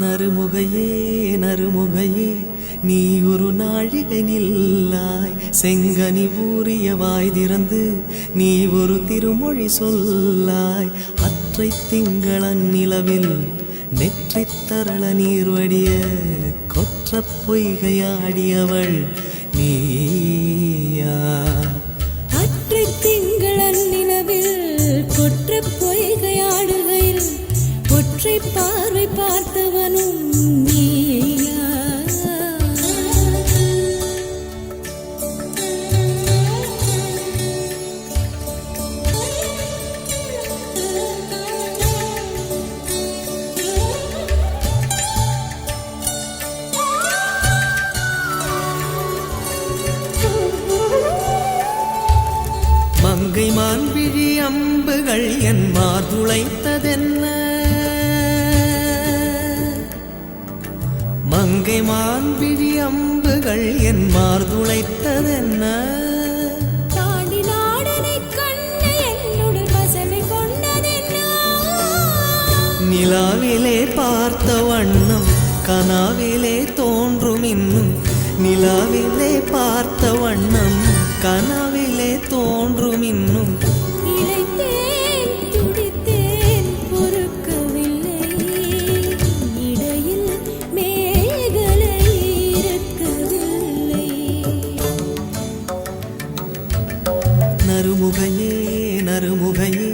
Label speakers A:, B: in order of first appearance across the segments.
A: நறுமுகையே நறுமுகையே நீ ஒரு நாழிகை நில்லாய் செங்கனி ஊறிய வாய் திறந்து நீ ஒரு திருமொழி சொல்லாய் அற்றை திங்களன் நிலவில் நெற்றி தரள நீர் வடிய கொற்ற பொய்கையாடியவள் நீயா
B: அற்றை திங்களன் நிலவில் கொற்ற பொய்கையாடுகையில் ஒற்றை பார்வை பார்த்தவனும் நீயா
A: மங்கை மான்விழி அம்புகள் என் மார்துளைத்ததென்ன மங்கை மான்விழி அம்புகள் என் மார்துளைத்ததென்ன
B: தாண்டி நாடனை கண்ண என்னுடன் வசனை கொண்டதென்ன
A: நிலாவிலே பார்த்த வண்ணம் கனாவிலே தோன்றும் இன்னும் நிலாவிலே பார்த்த வண்ணம் கனாவிலே தோன்றும் இன்னும்
B: இளைத்தேன் துடித்தேன் பொறுக்கவில்லை இடையில் மேகலை இருக்கவில்லை
A: நறுமுகையே நறுமுகையே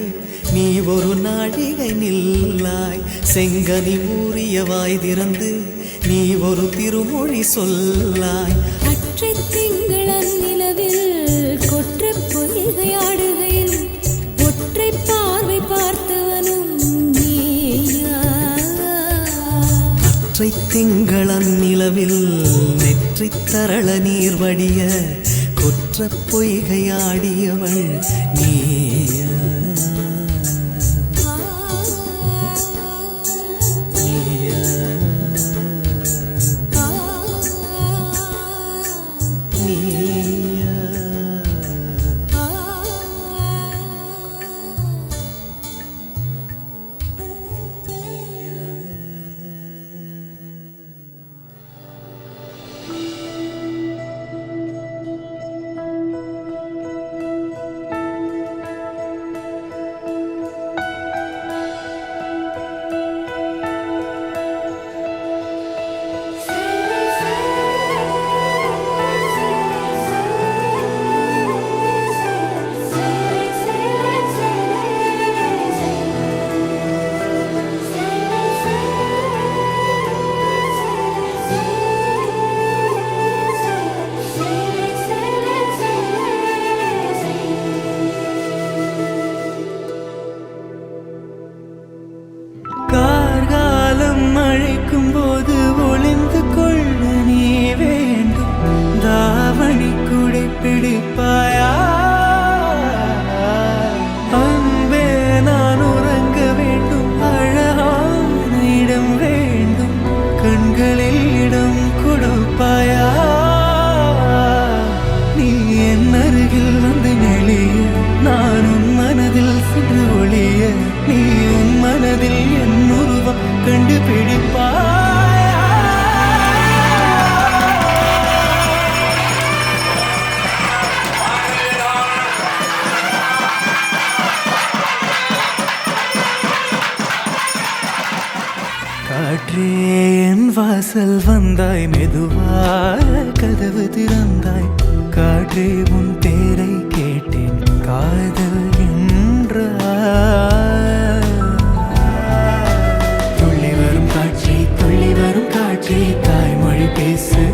A: நீ ஒரு நாழிகை நில்லாய் செங்கனி ஊறிய வாய் திறந்து நீ ஒரு திருமொழி சொல்லாய்
B: அற்றை திங்களன் நிலவில் கொற்ற பொய்கையாடுகையில் ஒற்றை பார்வை பார்த்தவனும் நீயா
A: அற்றை திங்களன் நிலவில் நெற்றி தரள நீர் வடிய கொற்ற பொய்கையாடியவள் நீயா நீயா நீயா கார்காலம் அழைக்கும் போது ஒளிந்து கொள்ள நீ வேண்டும் தாவணி குடை பிடிப்பாயா அன்பே நான் உறங்க வேண்டும் அழகான இடம் வேண்டும் கண்களில் இடம் கொடுப்பாயா நீ என் அருகில் வந்து நெளிய நான் உன் மனதில் சென்று ஒளிய நீ உன் மனதில் என் உருவம் கண்டுபிடிப்பாயா காற்றே என் வாசல் வந்தாய் மெதுவாக கதவு திறந்தாய் காற்றே உன் பேரை கேட்டேன் காதல் என்றாய் துள்ளி வரும் காட்சி தாய்மொழி பேசு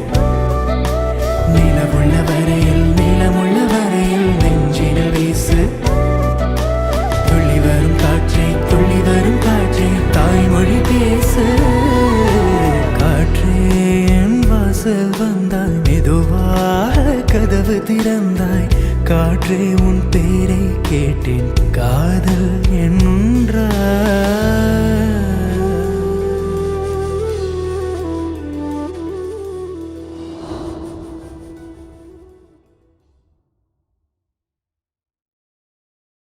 A: நீளமுள்ள வரையில் நெஞ்சின வீசு துள்ளி வரும் காட்சி தாய்மொழி பேசு காற்றே என் வாசல் வந்தாய் மெதுவாக கதவு திறந்தாய் காற்றே உன் பேரை கேட்டேன் காதல் என்றாய்